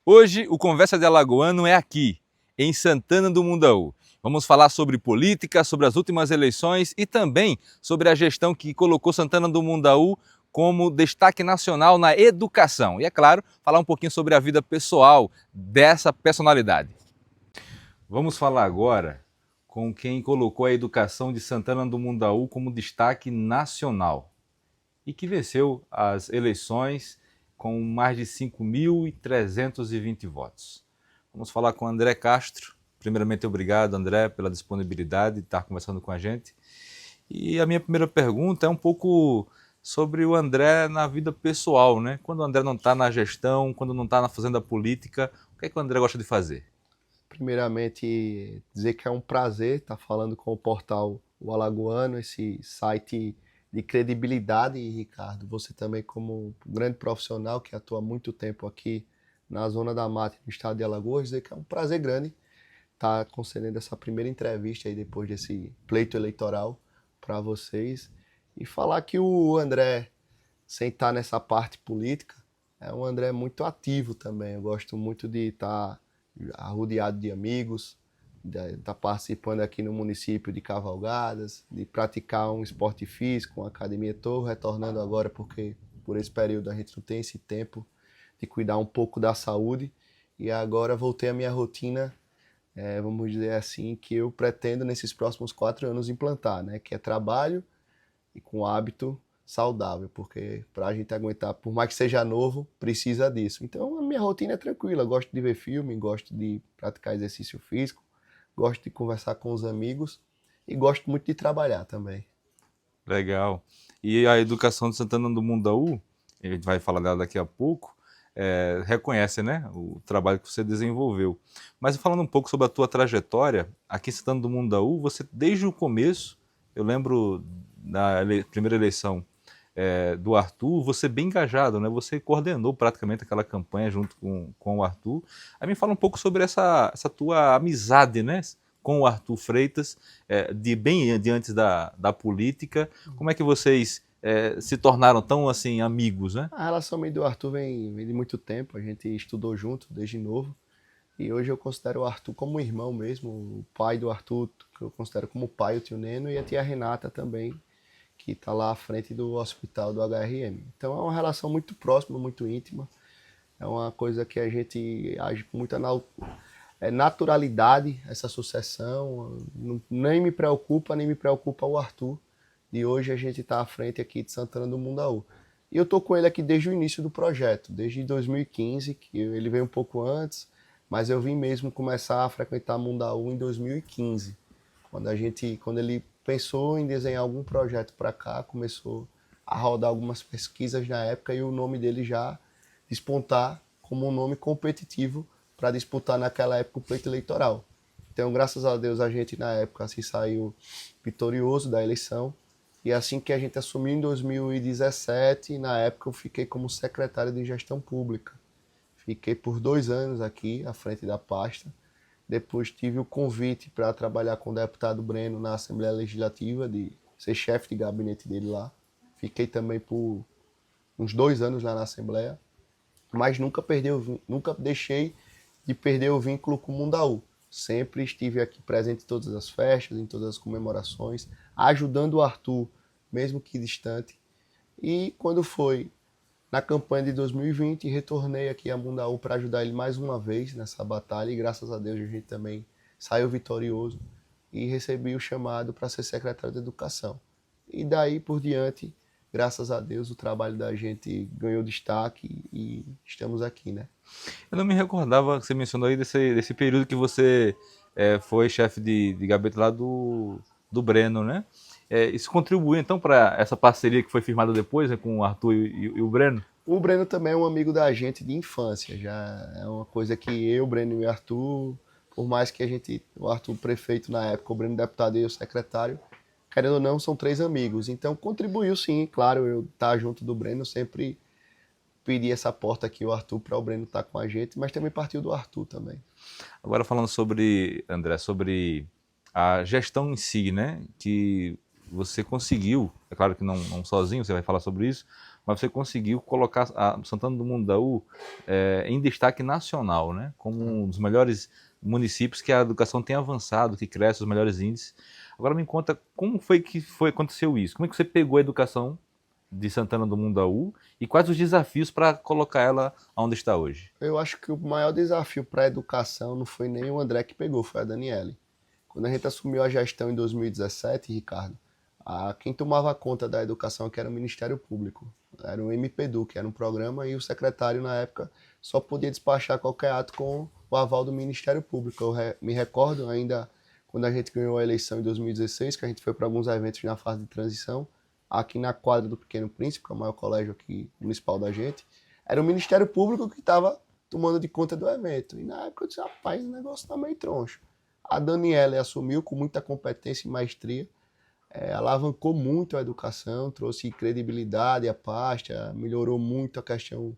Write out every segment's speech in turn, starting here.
Hoje o Conversa de Alagoano é aqui, em Santana do Mundaú. Vamos falar sobre política, sobre as últimas eleições e também sobre a gestão que colocou Santana do Mundaú como destaque nacional na educação. E, é claro, falar um pouquinho sobre a vida pessoal dessa personalidade. Vamos falar agora com quem colocou a educação de Santana do Mundaú como destaque nacional e que venceu as eleições com mais de 5.320 votos. Vamos falar com André Castro. Primeiramente, obrigado, André, pela disponibilidade de estar conversando com a gente. E a minha primeira pergunta é um pouco sobre o André na vida pessoal, né? Quando o André não está na gestão, quando não está fazendo a política, o que é que o André gosta de fazer? Primeiramente, dizer que é um prazer estar falando com o portal O Alagoano, esse site de credibilidade, Ricardo. Você também, como um grande profissional que atua há muito tempo aqui na Zona da Mata, no estado de Alagoas, dizer que é um prazer grande estar concedendo essa primeira entrevista aí depois desse pleito eleitoral para vocês e falar que o André, sem estar nessa parte política, é um André muito ativo também. Eu gosto muito de estar rodeado de amigos, de estar participando aqui no município de cavalgadas, de praticar um esporte físico, uma academia. Estou retornando agora porque por esse período a gente não tem esse tempo de cuidar um pouco da saúde e agora voltei à minha rotina, vamos dizer assim, que eu pretendo nesses próximos 4 anos implantar, né? Que é trabalho e com hábito saudável, porque para a gente aguentar, por mais que seja novo, precisa disso. Então a minha rotina é tranquila, eu gosto de ver filme, gosto de praticar exercício físico, gosto de conversar com os amigos e gosto muito de trabalhar também. Legal. E a educação de Santana do Mundaú, a gente vai falar dela daqui a pouco, reconhece, né, o trabalho que você desenvolveu. Mas falando um pouco sobre a tua trajetória, aqui em Santana do Mundaú, você desde o começo, eu lembro da primeira eleição do Arthur, você bem engajado, né? Você coordenou praticamente aquela campanha junto com o Arthur. Aí me fala um pouco sobre essa tua amizade, né? Com o Arthur Freitas, de bem de antes da política. Como é que vocês se tornaram tão assim amigos, né? A relação minha e do Arthur vem de muito tempo, a gente estudou junto desde novo. E hoje eu considero o Arthur como um irmão mesmo, o pai do Arthur, que eu considero como pai, o tio Neno, e a tia Renata também, que está lá à frente do hospital do HRM. Então é uma relação muito próxima, muito íntima. É uma coisa que a gente age com muita naturalidade, essa sucessão. Nem me preocupa, nem me preocupa o Arthur. De hoje a gente está à frente aqui de Santana do Mundaú. E eu estou com ele aqui desde o início do projeto, desde 2015, que ele veio um pouco antes, mas eu vim mesmo começar a frequentar Mundaú em 2015, quando ele pensou em desenhar algum projeto para cá, começou a rodar algumas pesquisas na época e o nome dele já despontar como um nome competitivo para disputar naquela época o pleito eleitoral. Então, graças a Deus, a gente na época assim saiu vitorioso da eleição. E assim que a gente assumiu em 2017, na época eu fiquei como secretário de gestão pública. Fiquei por 2 anos aqui à frente da pasta. Depois tive o convite para trabalhar com o deputado Breno na Assembleia Legislativa, de ser chefe de gabinete dele lá. Fiquei também por uns 2 anos lá na Assembleia, mas nunca deixei de perder o vínculo com o Mundaú. Sempre estive aqui presente em todas as festas, em todas as comemorações, ajudando o Arthur, mesmo que distante. E quando foi na campanha de 2020, retornei aqui a Mundaú para ajudar ele mais uma vez nessa batalha e graças a Deus a gente também saiu vitorioso e recebi o chamado para ser secretário de Educação. E daí por diante, graças a Deus, o trabalho da gente ganhou destaque e estamos aqui, né? Eu não me recordava que você mencionou aí desse período que você foi chefe de gabinete lá do Breno, né? Isso contribuiu então para essa parceria que foi firmada depois, né, com o Arthur e o Breno? O Breno também é um amigo da gente de infância, já é uma coisa que eu, Breno e o Arthur, por mais que o Arthur prefeito na época, o Breno deputado e eu secretário, querendo ou não, são 3 amigos. Então contribuiu sim, claro, eu estar junto do Breno, sempre pedi essa porta aqui, o Arthur, para o Breno estar com a gente, mas também partiu do Arthur também. Agora falando sobre, André, sobre a gestão em si, né? Que você conseguiu, é claro que não sozinho, você vai falar sobre isso, mas você conseguiu colocar a Santana do Mundaú em destaque nacional, né? Como um dos melhores municípios que a educação tem avançado, que cresce os melhores índices. Agora me conta, como aconteceu isso? Como é que você pegou a educação de Santana do Mundaú e quais os desafios para colocar ela onde está hoje? Eu acho que o maior desafio para a educação não foi nem o André que pegou, foi a Daniele. Quando a gente assumiu a gestão em 2017, Ricardo, quem tomava conta da educação aqui era o Ministério Público, era o MPEDU, que era um programa, e o secretário na época só podia despachar qualquer ato com o aval do Ministério Público. Eu me recordo ainda quando a gente ganhou a eleição em 2016, que a gente foi para alguns eventos na fase de transição, aqui na quadra do Pequeno Príncipe, que é o maior colégio aqui municipal da gente, era o Ministério Público que estava tomando de conta do evento. E na época eu disse, rapaz, o negócio tá meio troncho. A Daniela assumiu com muita competência e maestria, alavancou muito a educação, trouxe credibilidade à pasta, melhorou muito a questão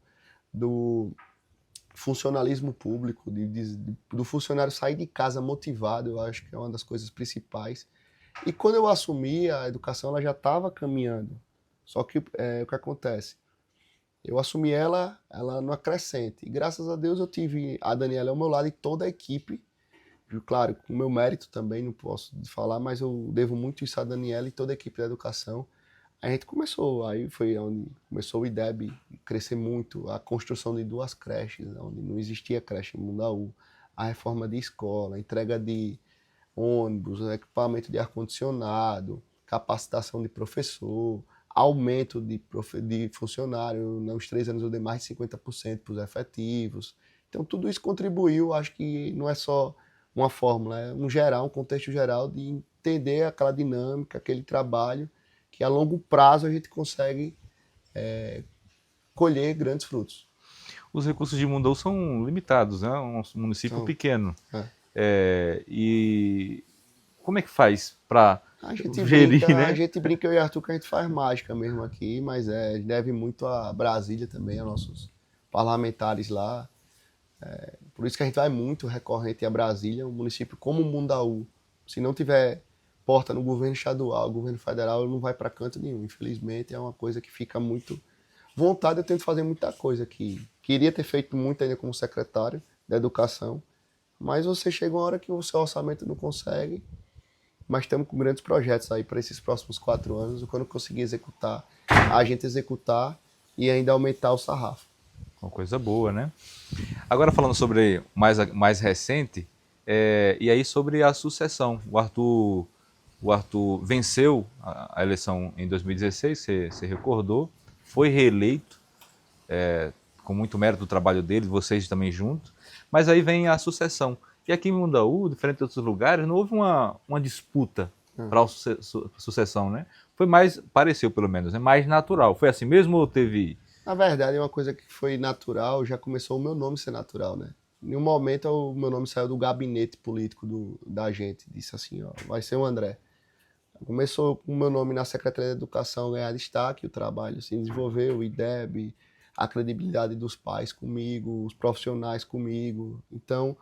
do funcionalismo público, do funcionário sair de casa motivado, eu acho que é uma das coisas principais. E quando eu assumi, a educação ela já estava caminhando. Só que o que acontece? Eu assumi ela no crescente. E graças a Deus eu tive a Daniela ao meu lado e toda a equipe. Claro, com o meu mérito também, não posso falar, mas eu devo muito isso a Daniela e toda a equipe da educação. A gente começou, aí foi onde começou o IDEB crescer muito, a construção de 2 creches, onde não existia creche em Mundaú, a reforma de escola, a entrega de ônibus, equipamento de ar-condicionado, capacitação de professor, aumento de funcionário. Nos 3 anos eu dei mais de 50% para os efetivos. Então tudo isso contribuiu, acho que não é só uma fórmula, é um contexto geral de entender aquela dinâmica, aquele trabalho, que a longo prazo a gente consegue colher grandes frutos. Os recursos de Mundaú são limitados, né? Um município pequeno. E como é que faz para gerir, né? A gente brinca, eu e Arthur, que a gente faz mágica mesmo aqui, mas deve muito a Brasília também, a nossos parlamentares lá. Por isso que a gente vai muito recorrente a Brasília, um município como Mundaú. Se não tiver porta no governo estadual, governo federal, ele não vai para canto nenhum. Infelizmente, é uma coisa que fica muito... Vontade, eu tento fazer muita coisa aqui. Queria ter feito muito ainda como secretário da Educação, mas você chega uma hora que o seu orçamento não consegue. Mas estamos com grandes projetos aí para esses próximos 4 anos, quando conseguir executar, a gente executar e ainda aumentar o sarrafo. Uma coisa boa, né? Agora falando sobre mais recente, e aí sobre a sucessão. O Arthur venceu a eleição em 2016, você recordou, foi reeleito, com muito mérito do trabalho dele, vocês também juntos, mas aí vem a sucessão. E aqui em Mundaú, diferente de outros lugares, não houve uma disputa para a sucessão, né? Foi mais, pareceu pelo menos, né? Mais natural. Foi assim mesmo ou teve... Na verdade, é uma coisa que foi natural, já começou o meu nome ser natural, né? Em um momento, o meu nome saiu do gabinete político da gente, disse assim, ó, vai ser o André. Começou com o meu nome na Secretaria de Educação ganhar destaque, o trabalho se desenvolveu, o IDEB, a credibilidade dos pais comigo, os profissionais comigo. Então,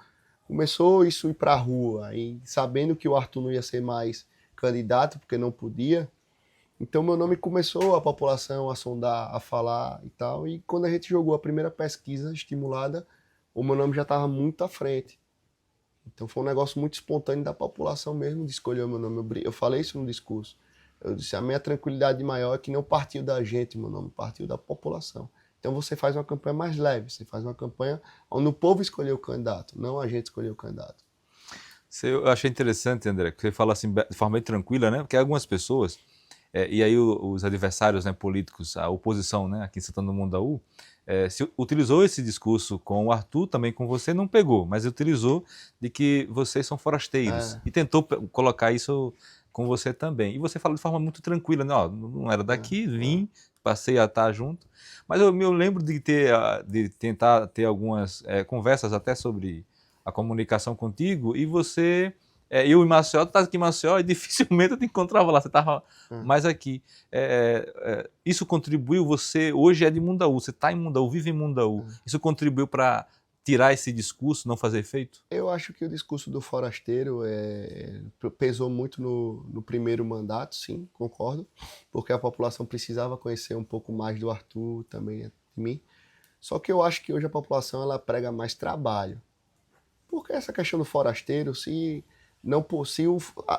começou isso ir para a rua, e sabendo que o Arthur não ia ser mais candidato, porque não podia, então meu nome começou a população a sondar, a falar e tal, e quando a gente jogou a primeira pesquisa estimulada, o meu nome já estava muito à frente. Então foi um negócio muito espontâneo da população mesmo de escolher o meu nome. Eu falei isso no discurso. Eu disse, a minha tranquilidade maior é que não partiu da gente, meu nome partiu da população. Então você faz uma campanha mais leve, você faz uma campanha onde o povo escolheu o candidato, não a gente escolheu o candidato. Eu achei interessante, André, que você fala assim de forma bem tranquila, né? Porque algumas pessoas, e aí os adversários, né, políticos, a oposição, né, aqui em Santana do Mundaú, se utilizou esse discurso com o Arthur, também com você, não pegou, mas utilizou de que vocês são forasteiros e tentou colocar isso com você também. E você fala de forma muito tranquila, né? Ó, não era daqui, vim, passei a estar junto. Mas eu me lembro de tentar ter algumas conversas até sobre a comunicação contigo, e você, eu em Maceió, tu estás aqui em Maceió, e dificilmente eu te encontrava lá, você estava mais aqui. Isso contribuiu, você hoje é de Mundaú, você está em Mundaú, vive em Mundaú, isso contribuiu para tirar esse discurso, não fazer efeito? Eu acho que o discurso do forasteiro pesou muito no primeiro mandato, sim, concordo, porque a população precisava conhecer um pouco mais do Arthur, também de mim. Só que eu acho que hoje a população ela prega mais trabalho. Porque essa questão do forasteiro, se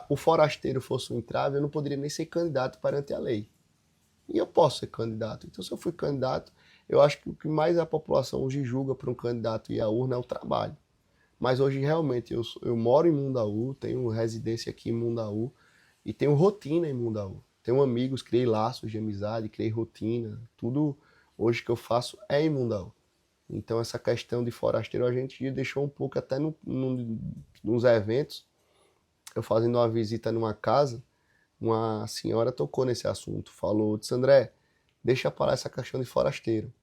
o forasteiro fosse um entrave, eu não poderia nem ser candidato perante a lei. E eu posso ser candidato. Então, se eu fui candidato, eu acho que o que mais a população hoje julga para um candidato ir à urna é o trabalho. Mas hoje, realmente, eu moro em Mundaú, tenho residência aqui em Mundaú e tenho rotina em Mundaú. Tenho amigos, criei laços de amizade, criei rotina. Tudo hoje que eu faço é em Mundaú. Então, essa questão de forasteiro a gente deixou um pouco até nos eventos. Eu fazendo uma visita numa casa, uma senhora tocou nesse assunto. Falou, disse, André, deixa para lá essa questão de forasteiro.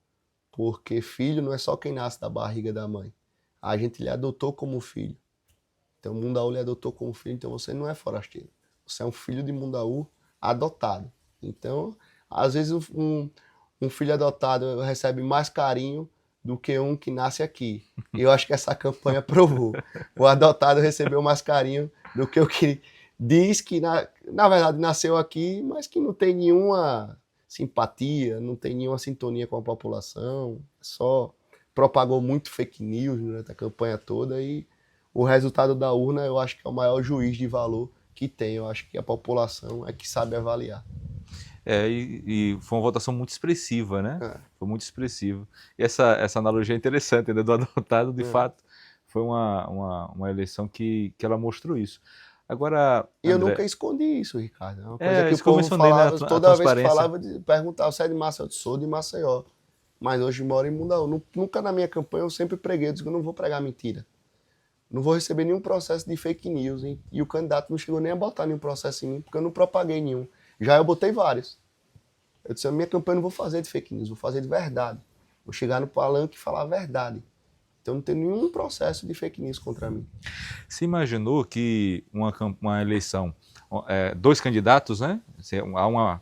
Porque filho não é só quem nasce da barriga da mãe. A gente lhe adotou como filho. Então, Mundaú lhe adotou como filho, então você não é forasteiro. Você é um filho de Mundaú adotado. Então, às vezes um filho adotado recebe mais carinho do que um que nasce aqui. E eu acho que essa campanha provou. O adotado recebeu mais carinho do que o que diz que, na verdade, nasceu aqui, mas que não tem nenhuma simpatia, não tem nenhuma sintonia com a população, só propagou muito fake news durante a campanha toda e o resultado da urna eu acho que é o maior juiz de valor que tem. Eu acho que a população é que sabe avaliar. E foi uma votação muito expressiva, né? É. Foi muito expressiva. E essa analogia é interessante, né? Do adotado, de fato, foi uma eleição que ela mostrou isso. Agora, E eu André, nunca escondi isso, Ricardo. É uma coisa que isso o que eu povo mencionei, né? falava, A toda vez que transparência. falava, perguntava, você é de Maceió? Eu sou de Maceió. Mas hoje moro em Mundaú. Nunca na minha campanha eu sempre preguei, eu disse que eu não vou pregar mentira. Não vou receber nenhum processo de fake news. E o candidato não chegou nem a botar nenhum processo em mim, porque eu não propaguei nenhum. Já eu botei vários. Eu disse, a minha campanha eu não vou fazer de fake news, vou fazer de verdade. Vou chegar no palanque e falar a verdade. Então não tem nenhum processo de fake news contra mim. Se imaginou que uma eleição, dois candidatos, né? Há uma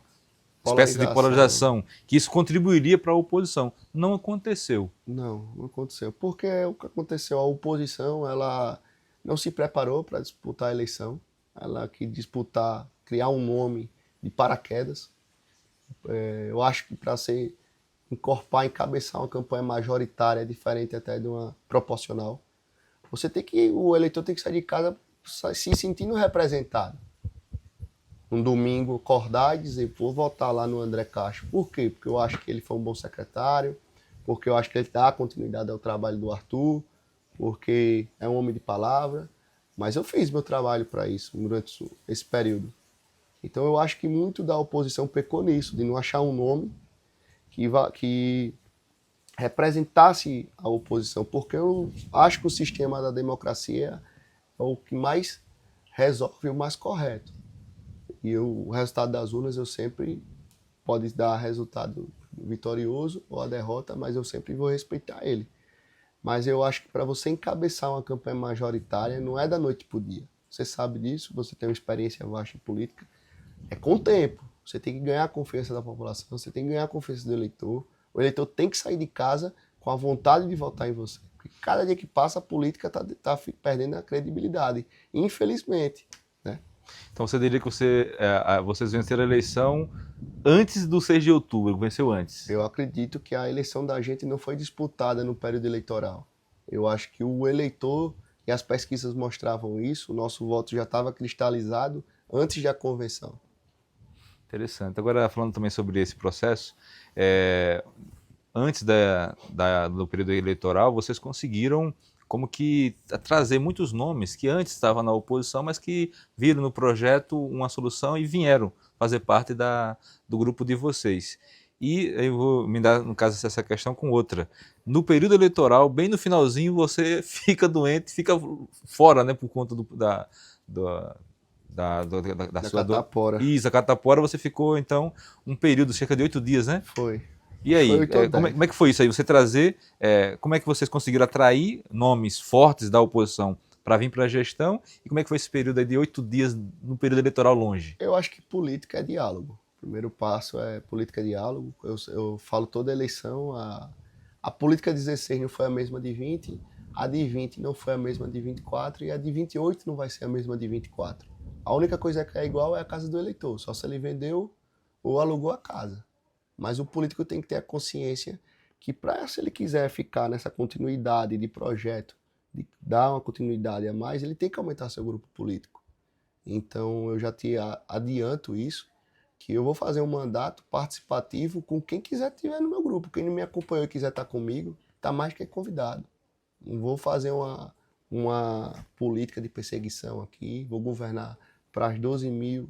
espécie de polarização, que isso contribuiria para a oposição. Não aconteceu. Não aconteceu. Porque o que aconteceu? A oposição, ela não se preparou para disputar a eleição. Ela quis disputar, criar um nome de paraquedas. Eu acho que para encabeçar uma campanha majoritária, diferente até de uma proporcional, o eleitor tem que sair de casa se sentindo representado. Um domingo acordar e dizer, vou votar lá no André Castro. Por quê? Porque eu acho que ele foi um bom secretário, porque eu acho que ele dá continuidade ao trabalho do Arthur, porque é um homem de palavra, mas eu fiz meu trabalho para isso durante esse período. Então eu acho que muito da oposição pecou nisso, de não achar um nome que representasse a oposição, porque eu acho que o sistema da democracia é o que mais resolve o mais correto. E o resultado das urnas eu sempre pode dar resultado vitorioso ou a derrota, mas eu sempre vou respeitar ele. Mas eu acho que para você encabeçar uma campanha majoritária não é da noite para o dia. Você sabe disso, você tem uma experiência vasta em política. É com o tempo. Você tem que ganhar a confiança da população, você tem que ganhar a confiança do eleitor. O eleitor tem que sair de casa com a vontade de votar em você. Porque cada dia que passa, a política está perdendo a credibilidade. Infelizmente. Né? Então você diria que vocês venceram a eleição antes do 6 de outubro, venceu antes? Eu acredito que a eleição da gente não foi disputada no período eleitoral. Eu acho que o eleitor, e as pesquisas mostravam isso, o nosso voto já estava cristalizado antes da convenção. Interessante. Agora, falando também sobre esse processo, antes do período eleitoral, vocês conseguiram como que trazer muitos nomes que antes estavam na oposição, mas que viram no projeto uma solução e vieram fazer parte do grupo de vocês. E eu vou me dar, no caso, essa questão com outra. No período eleitoral, bem no finalzinho, você fica doente, fica fora, né, por conta da sua catapora. Isso, a catapora, você ficou, então, um período, cerca de 8 dias, né? Foi. E aí, como é que foi isso aí? Você trazer, como é que vocês conseguiram atrair nomes fortes da oposição para vir para a gestão? E como é que foi esse período aí de 8 dias no período eleitoral longe? Eu acho que política é diálogo. O primeiro passo é política é diálogo. Eu falo toda eleição, A política de 16 não foi a mesma de 20, a de 20 não foi a mesma de 24 e a de 28 não vai ser a mesma de 24. A única coisa que é igual é a casa do eleitor, só se ele vendeu ou alugou a casa. Mas o político tem que ter a consciência que, se ele quiser ficar nessa continuidade de projeto, de dar uma continuidade a mais, ele tem que aumentar seu grupo político. Então eu já te adianto isso, que eu vou fazer um mandato participativo com quem quiser estiver no meu grupo. Quem não me acompanhou e quiser estar comigo, está mais que convidado. Não vou fazer uma política de perseguição aqui, vou governar para as 12 mil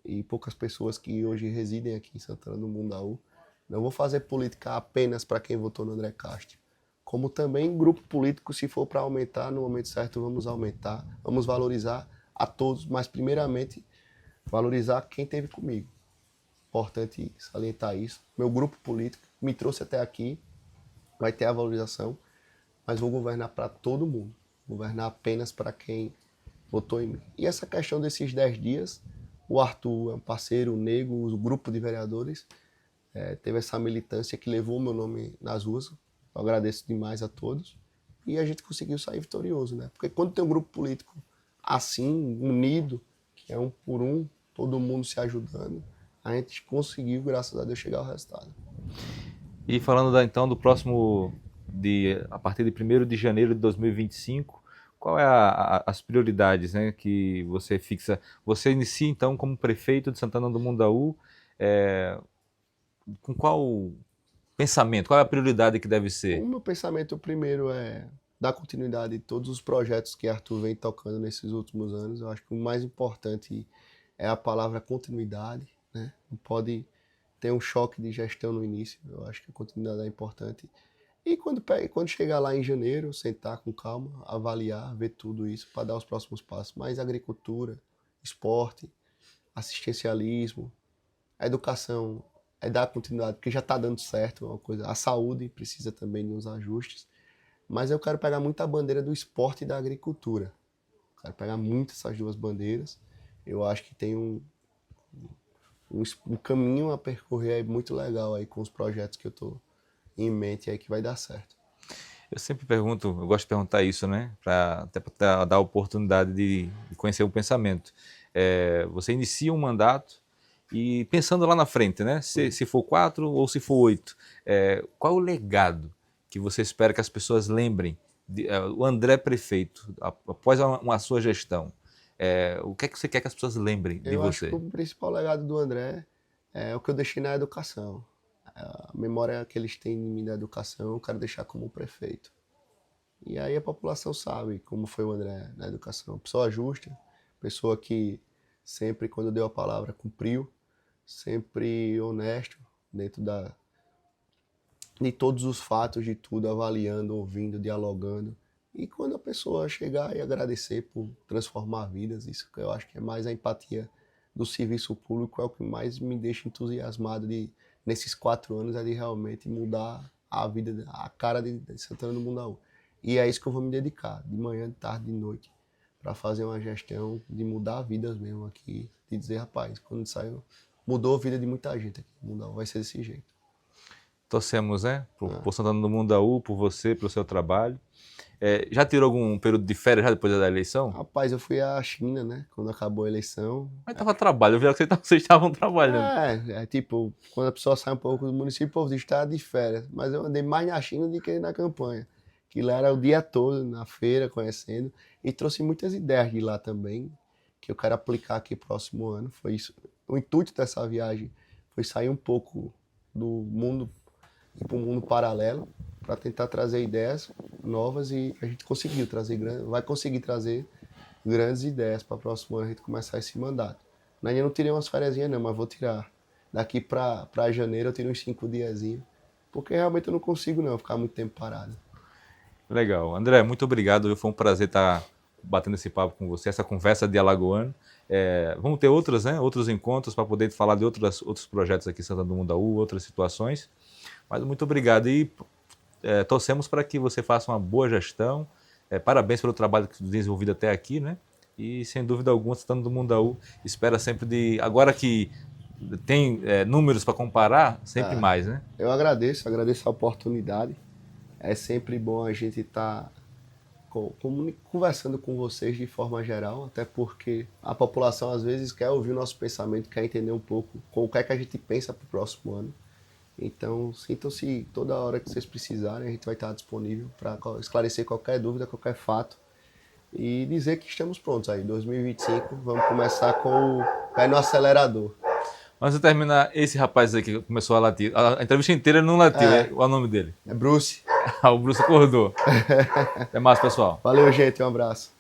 e poucas pessoas que hoje residem aqui em Santana do Mundaú. Não vou fazer política apenas para quem votou no André Castro. Como também grupo político, se for para aumentar, no momento certo vamos aumentar, vamos valorizar a todos, mas primeiramente valorizar quem esteve comigo. Importante salientar isso. Meu grupo político me trouxe até aqui, vai ter a valorização, mas vou governar para todo mundo. Governar apenas para quem votou em mim. E essa questão desses 10 dias, o Arthur é um parceiro, o Nego, o grupo de vereadores, teve essa militância que levou o meu nome nas ruas. Eu agradeço demais a todos. E a gente conseguiu sair vitorioso, né? Porque quando tem um grupo político assim, unido, que é um por um, todo mundo se ajudando, a gente conseguiu, graças a Deus, chegar ao resultado. E falando então do próximo, a partir de 1º de janeiro de 2025, qual é as prioridades, né, que você fixa? Você inicia então como prefeito de Santana do Mundaú, com qual pensamento, qual é a prioridade que deve ser? O meu pensamento primeiro é dar continuidade a todos os projetos que Arthur vem tocando nesses últimos anos. Eu acho que o mais importante é a palavra continuidade, né? Não pode ter um choque de gestão no início. Eu acho que a continuidade é importante. E quando chegar lá em janeiro, sentar com calma, avaliar, ver tudo isso para dar os próximos passos. Mais agricultura, esporte, assistencialismo, a educação é dar continuidade, porque já está dando certo, uma coisa. A saúde precisa também de uns ajustes. Mas eu quero pegar muito a bandeira do esporte e da agricultura. Quero pegar muito essas duas bandeiras. Eu acho que tem um caminho a percorrer aí muito legal aí com os projetos que eu estou em mente aí que vai dar certo. Eu sempre pergunto, eu gosto de perguntar isso, né? Até para dar a oportunidade de conhecer o pensamento. Você inicia um mandato e pensando lá na frente, né? Se for 4 ou se for 8, qual é o legado que você espera que as pessoas lembrem o André prefeito, após a sua gestão? O que é que você quer que as pessoas lembrem de Eu acho você? que o principal legado do André é o que eu deixei na educação. A memória que eles têm de mim da educação, eu quero deixar como prefeito. E aí a população sabe como foi o André na educação. Pessoa justa, pessoa que sempre, quando deu a palavra, cumpriu, sempre honesto dentro de todos os fatos, de tudo, avaliando, ouvindo, dialogando. E quando a pessoa chegar e agradecer por transformar vidas, isso que eu acho que é mais a empatia do serviço público, é o que mais me deixa entusiasmado nesses 4 anos, é de realmente mudar a vida, a cara de Santana do Mundaú. E é isso que eu vou me dedicar, de manhã, de tarde, de noite, para fazer uma gestão de mudar vidas mesmo aqui, de dizer, rapaz, quando saiu, mudou a vida de muita gente aqui, Mundaú vai ser desse jeito. Torcemos, né? Por Santana do Mundaú, por você, pelo seu trabalho. Já tirou algum período de férias já depois da eleição? Rapaz, eu fui à China, né, quando acabou a eleição. Mas estava trabalho, eu vi que vocês estavam trabalhando. Tipo, quando a pessoa sai um pouco do município, o povo diz que está de férias. Mas eu andei mais na China do que na campanha. Que lá era o dia todo, na feira, conhecendo. E trouxe muitas ideias de lá também, que eu quero aplicar aqui próximo ano. Foi isso. O intuito dessa viagem foi sair um pouco do mundo, ir para um mundo paralelo, para tentar trazer ideias novas, e a gente conseguiu trazer, vai conseguir trazer grandes ideias para o próximo ano a gente começar esse mandato. Ainda não tirei umas férias não, mas vou tirar. Daqui para janeiro eu tiro uns 5 diazinhos, porque realmente eu não consigo não ficar muito tempo parado. Legal. André, muito obrigado. Foi um prazer estar batendo esse papo com você, essa conversa de alagoano. Vamos ter outros encontros para poder falar de outros projetos aqui em Santana do Mundaú, outras situações. Mas muito obrigado e torcemos para que você faça uma boa gestão. Parabéns pelo trabalho que desenvolvido até aqui, né? E sem dúvida alguma, Santana do Mundaú espera sempre agora que tem números para comparar, sempre mais, né? Eu agradeço a oportunidade. É sempre bom a gente estar conversando com vocês de forma geral, até porque a população às vezes quer ouvir o nosso pensamento, quer entender um pouco com o que é que a gente pensa para o próximo ano. Então, sintam-se toda hora que vocês precisarem, a gente vai estar disponível para esclarecer qualquer dúvida, qualquer fato e dizer que estamos prontos aí. 2025, vamos começar com o pé no acelerador. Antes de terminar, esse rapaz aqui que começou a latir, a entrevista inteira ele não latiu, qual é o nome dele? É Bruce. O Bruce acordou. Até mais, pessoal. Valeu, gente, um abraço.